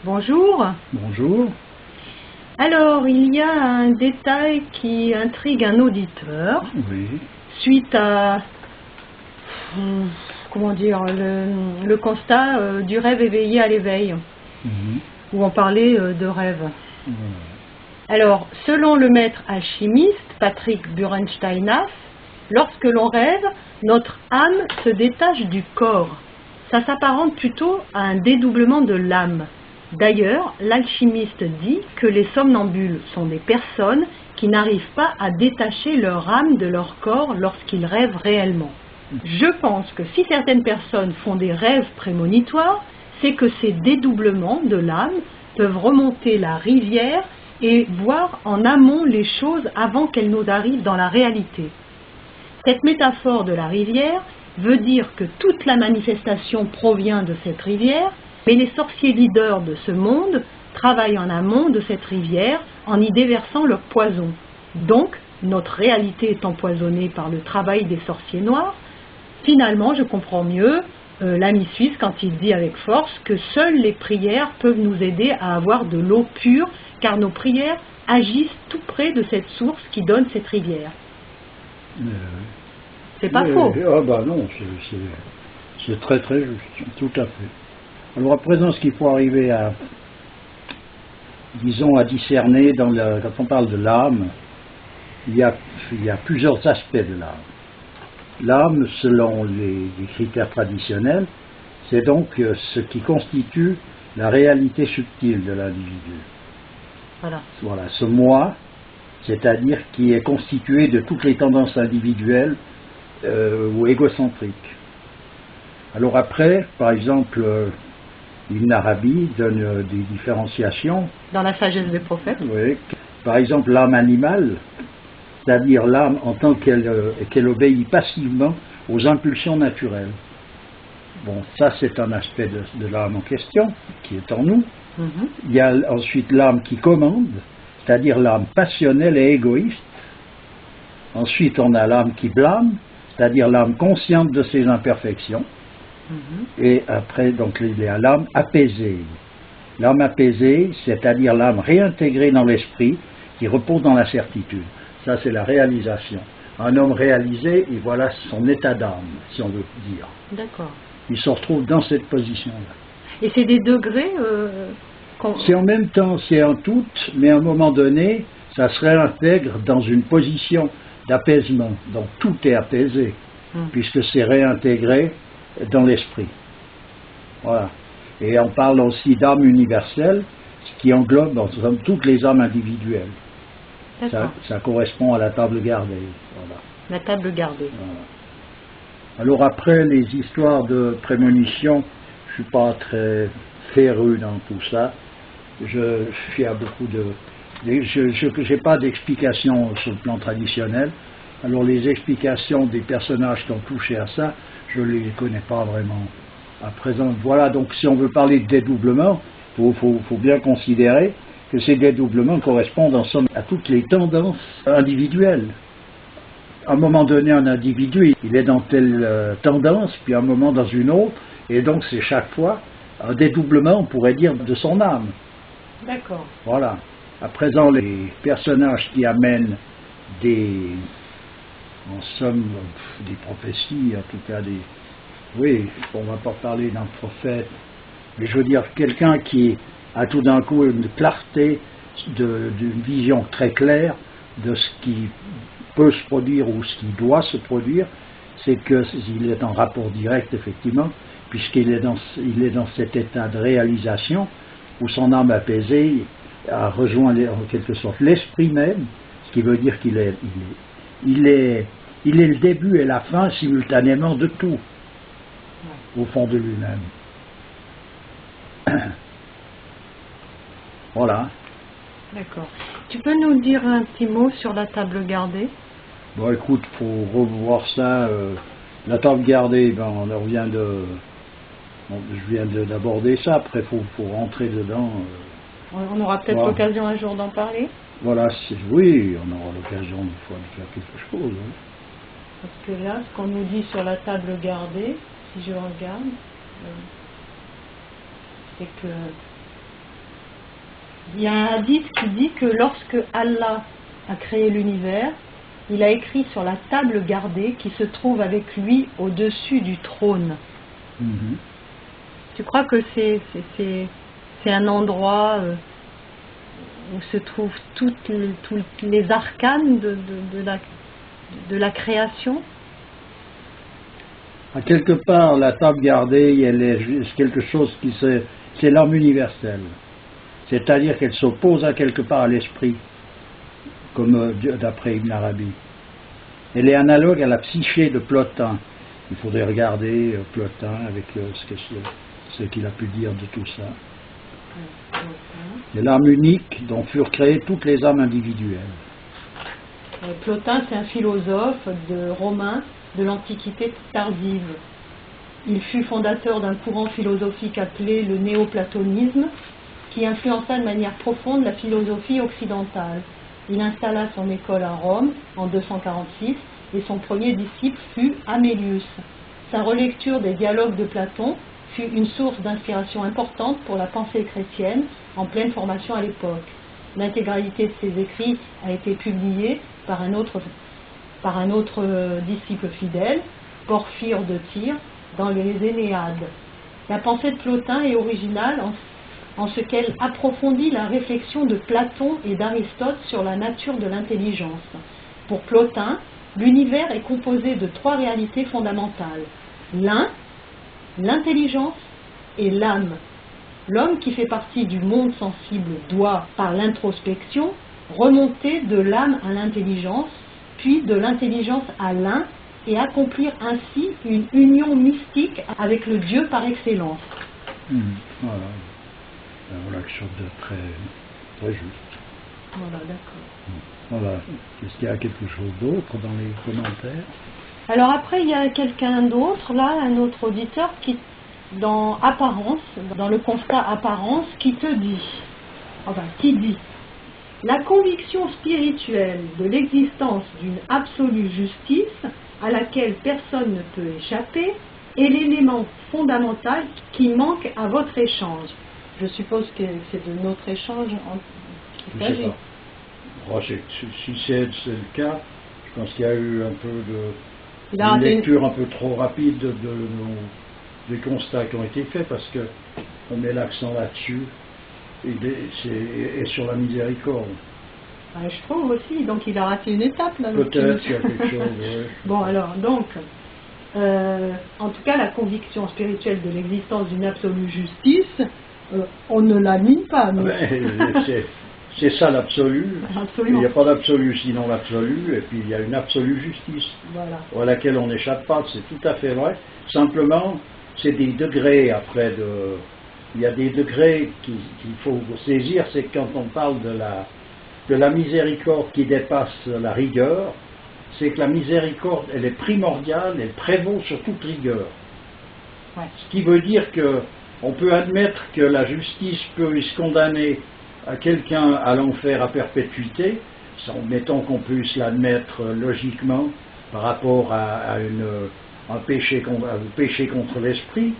Bonjour. Bonjour. Alors, il y a un détail qui intrigue un auditeur Oui. suite à comment dire, le constat du rêve éveillé à l'éveil, où on parlait de rêve. Alors, selon le maître alchimiste Patrick Burensteinaf, lorsque l'on rêve, notre âme se détache du corps. Ça s'apparente plutôt à un dédoublement de l'âme. D'ailleurs, l'alchimiste dit que les somnambules sont des personnes qui n'arrivent pas à détacher leur âme de leur corps lorsqu'ils rêvent réellement. Je pense que si certaines personnes font des rêves prémonitoires, c'est que ces dédoublements de l'âme peuvent remonter la rivière et voir en amont les choses avant qu'elles nous arrivent dans la réalité. Cette métaphore de la rivière veut dire que toute la manifestation provient de cette rivière, mais les sorciers leaders de ce monde travaillent en amont de cette rivière en y déversant leur poison. Donc, notre réalité est empoisonnée par le travail des sorciers noirs. Finalement, je comprends mieux l'ami suisse quand il dit avec force que seules les prières peuvent nous aider à avoir de l'eau pure, car nos prières agissent tout près de cette source qui donne cette rivière. C'est pas faux. Ah bah non, c'est très très juste, tout à fait. Alors à présent, ce qu'il faut arriver à, disons, à discerner quand on parle de l'âme, il y a plusieurs aspects de l'âme. L'âme, selon les critères traditionnels, c'est donc ce qui constitue la réalité subtile de l'individu. Voilà, ce moi, c'est-à-dire qui est constitué de toutes les tendances individuelles ou égocentriques. Alors après, par exemple, Ibn Arabi donne des différenciations. Dans la sagesse des prophètes. Oui. Par exemple, l'âme animale, c'est-à-dire l'âme en tant qu'elle obéit passivement aux impulsions naturelles. Bon, ça c'est un aspect de l'âme en question, qui est en nous. Il y a ensuite l'âme qui commande, c'est-à-dire l'âme passionnelle et égoïste. Ensuite, on a l'âme qui blâme, c'est-à-dire l'âme consciente de ses imperfections. Et après, donc, il y a l'âme apaisée. L'âme apaisée, c'est-à-dire l'âme réintégrée dans l'esprit, qui repose dans la certitude. Ça, c'est la réalisation. Un homme réalisé, et voilà son état d'âme, si on veut dire. D'accord. Il se retrouve dans cette position-là. Et c'est des degrés C'est en même temps, c'est en tout, mais à un moment donné, ça se réintègre dans une position d'apaisement. Donc tout est apaisé, puisque c'est réintégré dans l'esprit. Voilà. Et on parle aussi d'âme universelle, ce qui englobe en somme toutes les âmes individuelles. Ça correspond à la table gardée. Voilà. La table gardée. Voilà. Alors après, les histoires de prémonition, je ne suis pas très féru dans tout ça. Je suis à beaucoup de... Je n'ai pas d'explication sur le plan traditionnel. Alors les explications des personnages qui ont touché à ça, je ne les connais pas vraiment à présent. Voilà, donc si on veut parler de dédoublement, il faut bien considérer que ces dédoublements correspondent en somme à toutes les tendances individuelles. À un moment donné, un individu, il est dans telle tendance, puis à un moment dans une autre, et donc c'est chaque fois un dédoublement, on pourrait dire, de son âme. D'accord. Voilà. À présent, les personnages qui amènent en somme, des prophéties, en tout cas oui, on ne va pas parler d'un prophète, mais je veux dire quelqu'un qui a tout d'un coup une clarté, d'une vision très claire de ce qui peut se produire ou ce qui doit se produire, c'est qu'il est en rapport direct, effectivement, puisqu'il est dans cet état de réalisation où son âme apaisée a rejoint en quelque sorte l'esprit même, ce qui veut dire qu'il est le début et la fin simultanément de tout, au fond de lui-même. Voilà. D'accord. Tu peux nous dire un petit mot sur la table gardée? Bon, écoute, il faut revoir ça. La table gardée, ben, je viens d'aborder ça. Après, il faut rentrer dedans. On aura peut-être l'occasion un jour d'en parler. Voilà, oui, on aura l'occasion une fois de faire quelque chose. Hein. Parce que là, ce qu'on nous dit sur la table gardée, si je regarde, c'est que Il y a un hadith qui dit que lorsque Allah a créé l'univers, il a écrit sur la table gardée qui se trouve avec lui au-dessus du trône. Mhm. Tu crois que c'est un endroit où se trouvent toutes les arcanes de la création? À quelque part, la table gardée, elle est quelque chose qui c'est l'âme universelle. C'est-à-dire qu'elle s'oppose à quelque part à l'esprit, comme d'après Ibn Arabi. Elle est analogue à la psyché de Plotin. Il faudrait regarder Plotin avec ce qu'il a pu dire de tout ça. C'est l'âme unique dont furent créées toutes les âmes individuelles. Plotin, c'est un philosophe romain de l'Antiquité tardive. Il fut fondateur d'un courant philosophique appelé le néoplatonisme, qui influença de manière profonde la philosophie occidentale. Il installa son école à Rome en 246 et son premier disciple fut Amélius. Sa relecture des dialogues de Platon fut une source d'inspiration importante pour la pensée chrétienne en pleine formation à l'époque. L'intégralité de ses écrits a été publiée par un autre disciple fidèle, Porphyre de Tyr, dans les Énéades. La pensée de Plotin est originale en ce qu'elle approfondit la réflexion de Platon et d'Aristote sur la nature de l'intelligence. Pour Plotin, l'univers est composé de trois réalités fondamentales. L'intelligence et l'âme. L'homme qui fait partie du monde sensible doit, par l'introspection, remonter de l'âme à l'intelligence, puis de l'intelligence à l'un, et accomplir ainsi une union mystique avec le Dieu par excellence. Voilà. Voilà quelque chose de très, très juste. Voilà, d'accord. Voilà. Est-ce qu'il y a quelque chose d'autre dans les commentaires? Alors après, il y a quelqu'un d'autre, là, un autre auditeur, qui, dans le constat apparence, qui dit, la conviction spirituelle de l'existence d'une absolue justice à laquelle personne ne peut échapper est l'élément fondamental qui manque à votre échange. Je suppose que c'est de notre échange qu'il s'agit. Si c'est le cas, je pense qu'il y a eu un peu une lecture un peu trop rapide des constats qui ont été faits, parce qu'on met l'accent là-dessus et sur la miséricorde. Je trouve aussi, donc il a raté une étape là. Peut-être qu'il y a quelque chose. Ouais. Bon alors, donc, en tout cas la conviction spirituelle de l'existence d'une absolue justice, on ne la nie pas. C'est ça l'absolu. Absolument. Il n'y a pas d'absolu sinon l'absolu, et puis il y a une absolue justice, voilà, à laquelle on n'échappe pas, c'est tout à fait vrai. Simplement, c'est des degrés après il y a des degrés qu'il faut saisir, c'est quand on parle de la miséricorde qui dépasse la rigueur, c'est que la miséricorde, elle est primordiale, elle prévaut sur toute rigueur. Ouais. Ce qui veut dire qu'on peut admettre que la justice puisse condamner à quelqu'un à l'enfer à perpétuité, mettons qu'on puisse l'admettre logiquement par rapport à un péché contre l'esprit,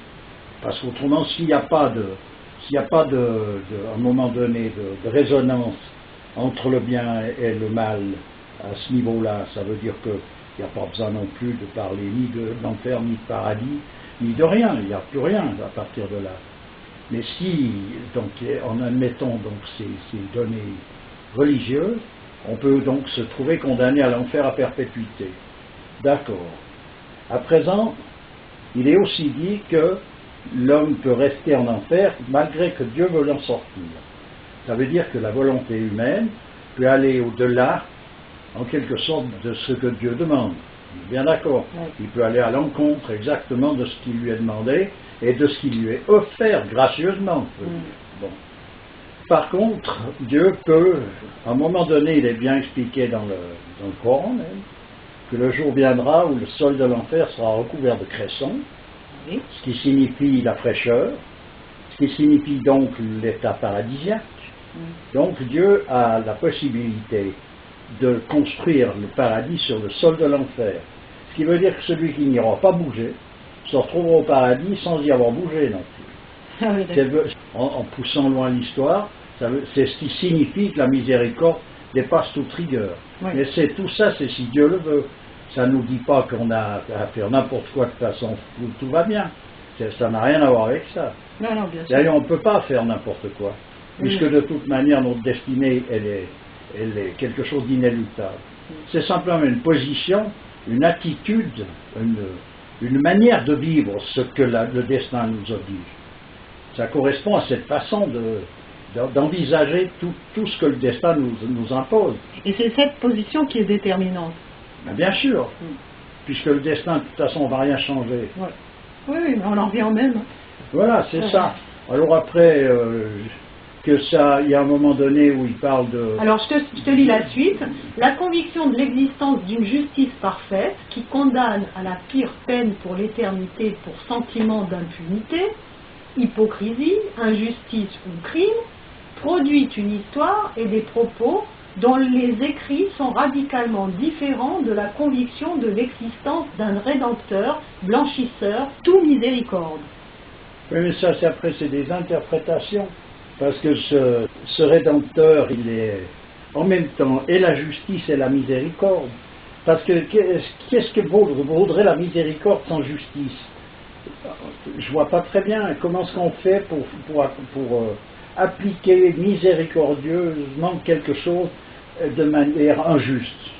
parce qu'autrement, s'il n'y a pas à un moment donné de résonance entre le bien et le mal à ce niveau-là, ça veut dire qu'il n'y a pas besoin non plus de parler ni de l'enfer, ni de paradis, ni de rien, il n'y a plus rien à partir de là. Mais si, donc, en admettant donc ces données religieuses, on peut donc se trouver condamné à l'enfer à perpétuité. D'accord. À présent, il est aussi dit que l'homme peut rester en enfer malgré que Dieu veut l'en sortir. Ça veut dire que la volonté humaine peut aller au-delà, en quelque sorte, de ce que Dieu demande. Bien d'accord. Oui. Il peut aller à l'encontre exactement de ce qui lui est demandé et de ce qui lui est offert gracieusement. Bon. Par contre, Dieu peut, à un moment donné, il est bien expliqué dans le Coran même, que le jour viendra où le sol de l'enfer sera recouvert de cressons, oui, ce qui signifie la fraîcheur, ce qui signifie donc l'état paradisiaque. Donc Dieu a la possibilité de construire le paradis sur le sol de l'enfer. Ce qui veut dire que celui qui n'ira pas bouger se retrouvera au paradis sans y avoir bougé non plus. Ah oui, En poussant loin l'histoire, C'est ce qui signifie que la miséricorde dépasse toute rigueur. Oui. Mais tout ça, c'est si Dieu le veut. Ça ne nous dit pas qu'on a à faire n'importe quoi de toute façon, tout va bien. Ça n'a rien à voir avec ça. Non, non, bien sûr. D'ailleurs, on ne peut pas faire n'importe quoi, puisque de toute manière, notre destinée, elle est quelque chose d'inéluctable. C'est simplement une position, une attitude, une manière de vivre ce que le destin nous oblige. Ça correspond à cette façon d'envisager tout ce que le destin nous impose. Et c'est cette position qui est déterminante. Bien sûr, puisque le destin, de toute façon, on ne va rien changer. Ouais. Oui, mais on en revient au même. Voilà, c'est ça. Alors après, il y a un moment donné où il parle de... Alors je te lis la suite. La conviction de l'existence d'une justice parfaite qui condamne à la pire peine pour l'éternité pour sentiment d'impunité, hypocrisie, injustice ou crime, produit une histoire et des propos dont les écrits sont radicalement différents de la conviction de l'existence d'un rédempteur, blanchisseur, tout miséricorde. Oui, mais ça, après, c'est des interprétations. Parce que ce rédempteur, il est en même temps et la justice et la miséricorde. Parce que qu'est-ce que vaudrait la miséricorde sans justice? Je vois pas très bien comment est-ce qu'on fait pour appliquer miséricordieusement quelque chose de manière injuste.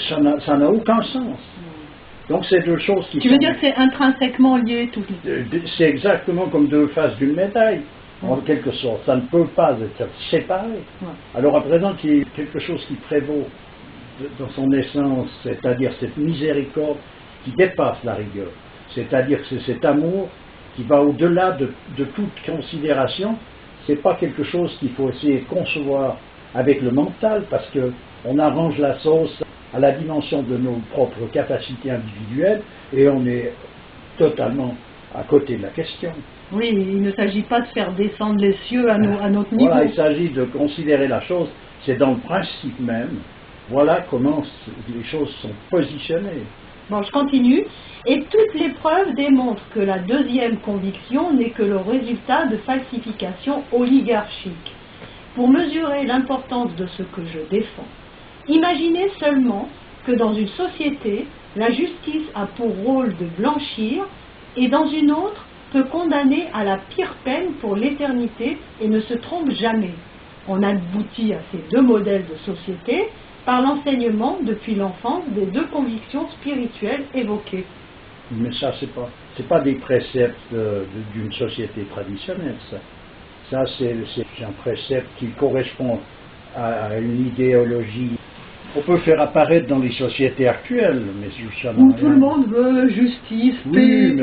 Ça n'a aucun sens. Donc c'est deux choses qui... Tu veux dire que c'est intrinsèquement lié tout? C'est exactement comme deux faces d'une médaille, en quelque sorte. Ça ne peut pas être séparé. Alors à présent qu'il y ait quelque chose qui prévaut dans son essence, c'est-à-dire cette miséricorde qui dépasse la rigueur. C'est-à-dire que c'est cet amour qui va au-delà de toute considération. C'est pas quelque chose qu'il faut essayer de concevoir avec le mental, parce qu'on arrange la sauce à la dimension de nos propres capacités individuelles et on est totalement à côté de la question. Oui, il ne s'agit pas de faire descendre les cieux à notre niveau. Voilà, il s'agit de considérer la chose, c'est dans le principe même, voilà comment les choses sont positionnées. Bon, je continue. Et toutes les preuves démontrent que la deuxième conviction n'est que le résultat de falsifications oligarchiques. Pour mesurer l'importance de ce que je défends, imaginez seulement que dans une société, la justice a pour rôle de blanchir et dans une autre peut condamner à la pire peine pour l'éternité et ne se trompe jamais. On aboutit à ces deux modèles de société par l'enseignement depuis l'enfance des deux convictions spirituelles évoquées. Mais ça, c'est pas des préceptes d'une société traditionnelle, ça. Ça, c'est un précepte qui correspond à une idéologie qu'on peut faire apparaître dans les sociétés actuelles. Mais où tout le monde veut justice, paix,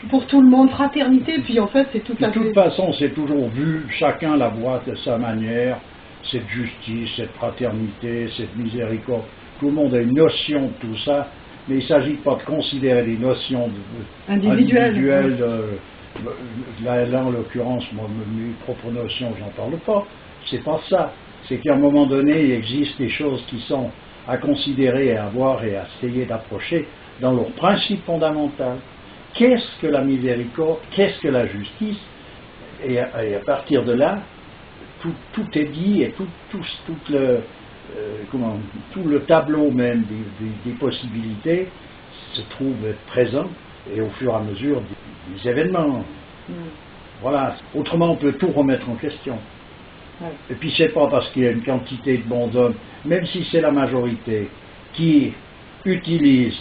pour tout le monde, fraternité, puis en fait, c'est tout à fait... De toute façon, c'est toujours vu, chacun la voit de sa manière, cette justice, cette fraternité, cette miséricorde. Tout le monde a une notion de tout ça, mais il ne s'agit pas de considérer les notions individuelles. Là, en l'occurrence, mes propres notions, j'en parle pas. C'est pas ça. C'est qu'à un moment donné, il existe des choses qui sont à considérer, à voir et à essayer d'approcher dans leur principe fondamental. Qu'est-ce que la miséricorde? Qu'est-ce que la justice? Et à partir de là, tout est dit et tout le tableau même des possibilités se trouve présent et au fur et à mesure des événements. Voilà. Autrement, on peut tout remettre en question. Et puis c'est pas parce qu'il y a une quantité de bons hommes, même si c'est la majorité, qui utilise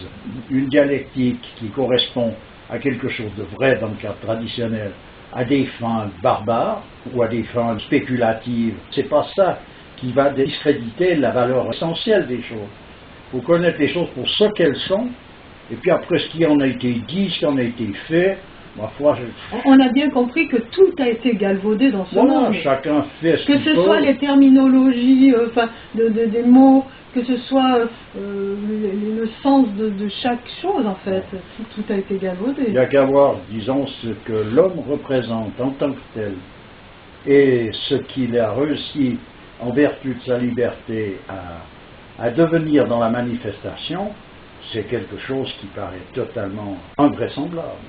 une dialectique qui correspond à quelque chose de vrai dans le cadre traditionnel, à des fins barbares ou à des fins spéculatives. C'est pas ça qui va discréditer la valeur essentielle des choses. Il faut connaître les choses pour ce qu'elles sont, et puis après ce qui en a été dit, ce qui en a été fait, ma foi... On a bien compris que tout a été galvaudé dans ce monde. Chacun fait ce que ce soit les terminologies, des mots, que ce soit le sens de chaque chose, en fait. Tout a été galvaudé. Il n'y a qu'à voir, disons, ce que l'homme représente en tant que tel, et ce qu'il a réussi, en vertu de sa liberté, à devenir dans la manifestation, c'est quelque chose qui paraît totalement invraisemblable.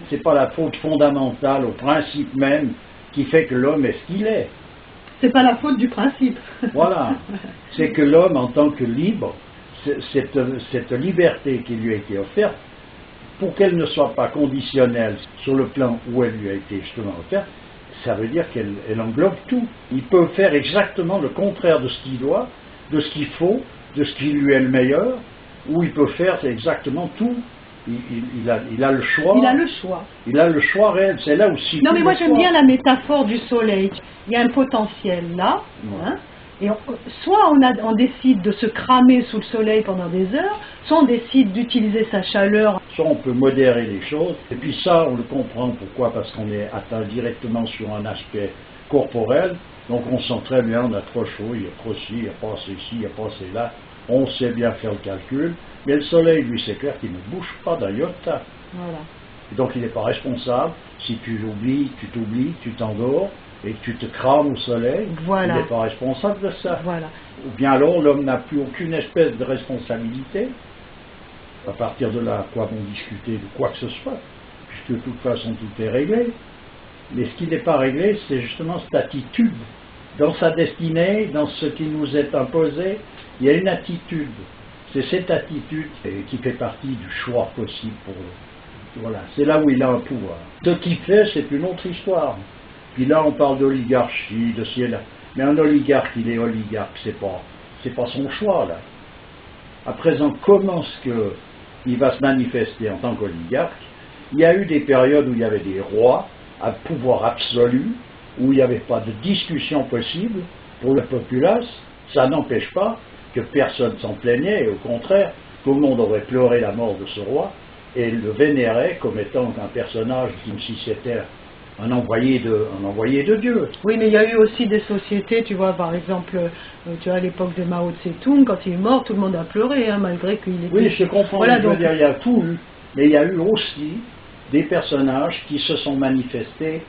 Ce n'est pas la faute fondamentale au principe même qui fait que l'homme est ce qu'il est. c'est pas la faute du principe. Voilà. C'est que l'homme, en tant que libre, cette liberté qui lui a été offerte, pour qu'elle ne soit pas conditionnelle sur le plan où elle lui a été justement offerte, ça veut dire qu'elle englobe tout. Il peut faire exactement le contraire de ce qu'il doit, de ce qu'il faut, de ce qui lui est le meilleur, ou il peut faire exactement tout. Il a le choix. Il a le choix. Il a le choix réel. C'est là aussi. Non, mais moi j'aime bien la métaphore du soleil. Il y a un potentiel là, Ouais. hein, et soit on décide de se cramer sous le soleil pendant des heures, soit on décide d'utiliser sa chaleur. Soit on peut modérer les choses, et puis ça, on le comprend. Pourquoi? Parce qu'on est atteint directement sur un aspect corporel, donc on sent très bien, on a trop chaud, il y a trop ci, il n'y a pas assez ici, il n'y a pas assez là, on sait bien faire le calcul, mais le soleil, lui, c'est clair qu'il ne bouge pas d'un iota. Voilà. Et donc il n'est pas responsable. Si tu t'oublies, tu t'endors, et que tu te crames au soleil, Voilà. il n'est pas responsable de ça. Voilà. Ou bien alors l'homme n'a plus aucune espèce de responsabilité. À partir de là, quoi bon discuter de quoi que ce soit, puisque de toute façon tout est réglé. Mais ce qui n'est pas réglé, c'est justement cette attitude. Dans sa destinée, dans ce qui nous est imposé, il y a une attitude. C'est cette attitude qui fait partie du choix possible pour eux. Voilà, c'est là où il a un pouvoir. Ce qu'il fait, c'est une autre histoire. Puis là, on parle d'oligarchie, de ciel. Mais un oligarque, il est oligarque, c'est pas son choix, là. À présent, comment est-ce qu'il va se manifester en tant qu'oligarque? Il y a eu des périodes où il y avait des rois à pouvoir absolu, où il n'y avait pas de discussion possible pour la populace. Ça n'empêche pas que personne s'en plaignait, et au contraire, tout le monde aurait pleuré la mort de ce roi et le vénérait comme étant un personnage comme si c'était un envoyé de Dieu. Oui, mais il y a eu aussi des sociétés, tu vois, par exemple, tu vois, à l'époque de Mao Tse-tung, quand il est mort, tout le monde a pleuré, hein, malgré qu'il était... Oui, je comprends, voilà, je veux dire, il y a tout eu, mais il y a eu aussi des personnages qui se sont manifestés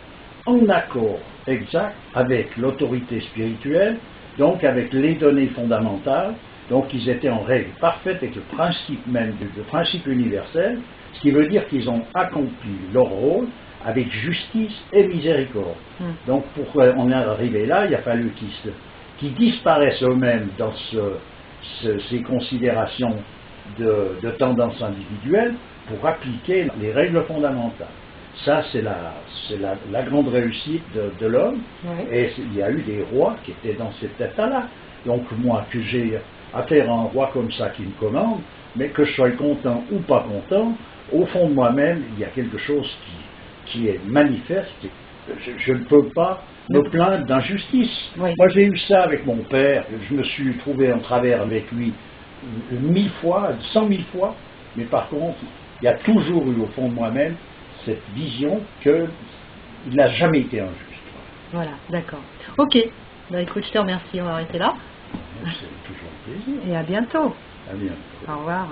en accord exact avec l'autorité spirituelle, donc avec les données fondamentales, donc ils étaient en règle parfaite avec le principe même, le principe universel, ce qui veut dire qu'ils ont accompli leur rôle avec justice et miséricorde. Donc pour en arriver là, il a fallu qu'ils disparaissent eux-mêmes dans ces considérations de tendance individuelle pour appliquer les règles fondamentales. Ça, c'est la grande réussite de l'homme. Ouais. Et il y a eu des rois qui étaient dans cet état-là. Donc moi, que j'ai affaire à un roi comme ça qui me commande, mais que je sois content ou pas content, au fond de moi-même, il y a quelque chose qui est manifeste. Je ne peux pas me plaindre d'injustice. Oui. Moi, j'ai eu ça avec mon père. Je me suis trouvé en travers avec lui 1000 fois, 100 000 fois. Mais par contre, il y a toujours eu au fond de moi-même cette vision qu'il n'a jamais été injuste. Voilà, d'accord. Ok, bah écoute, je te remercie, on va arrêter là. C'est toujours un plaisir. Et à bientôt. À bientôt. Au revoir.